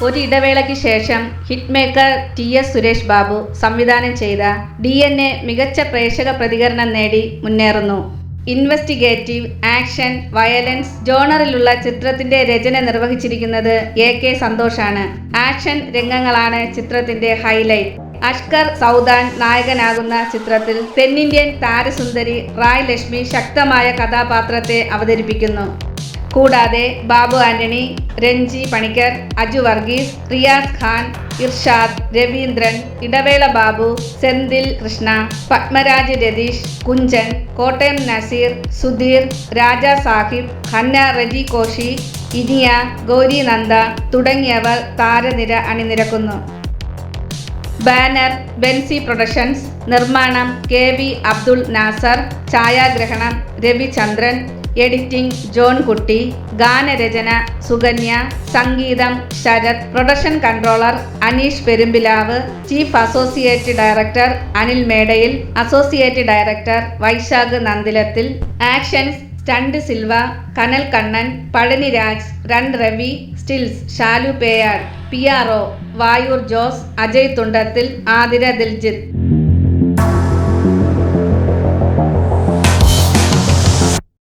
ഒരിടവേളയ്ക്ക് ശേഷം hit maker TS Suresh Babu സംവിധാനം ചെയ്ത DNA മികച്ച പ്രേക്ഷക പ്രതികരണം നേടി മുന്നേറുന്നു. ഇൻവെസ്റ്റിഗേറ്റീവ്, ആക്ഷൻ, വയലൻസ് ജോണറിലുള്ള ചിത്രത്തിന്റെ രചന നിർവഹിച്ചിരിക്കുന്നത് AK സന്തോഷാണ്. ആക്ഷൻ രംഗങ്ങളാണ് ചിത്രത്തിന്റെ ഹൈലൈറ്റ്. അഷ്കർ സൗദാൻ നായകനാകുന്ന ചിത്രത്തിൽ തെന്നിന്ത്യൻ താരസുന്ദരി റായ് ലക്ഷ്മി ശക്തമായ കഥാപാത്രത്തെ അവതരിപ്പിക്കുന്നു. കൂടാതെ ബാബു ആന്റണി, രഞ്ജി പണിക്കർ, അജു വർഗീസ്, റിയാസ് ഖാൻ, ഇർഷാദ്, രവീന്ദ്രൻ, ഇടവേള ബാബു, സെന്തിൽ കൃഷ്ണ, പത്മരാജ് രതീഷ്, കുഞ്ചൻ, കോട്ടയം നസീർ, സുധീർ, രാജാ സാഹിബ്, ഹന്ന റജി കോശി, ഇനിയ, ഗൗരി നന്ദ തുടങ്ങിയവർ താരനിര അണിനിരക്കുന്നു. ബാനർ ബെൻസി പ്രൊഡക്ഷൻസ്, നിർമ്മാണം KV അബ്ദുൾ നാസർ, ഛായാഗ്രഹണം രവിചന്ദ്രൻ, എഡിറ്റിംഗ് ജോൺ കുട്ടി, ഗാനരചന സുകന്യ, സംഗീതം Sharath, production controller Aneesh Perumbilavu, chief associate director Anil Medayil, associate director Vaisakh Nandilathil. Actions stunt Silva, Kanal Kannan, Palaniraj, Run Ravi, stills Shalu Peyad, PRO Vayoor Jose, Ajay Thundathil, Athira Diljith.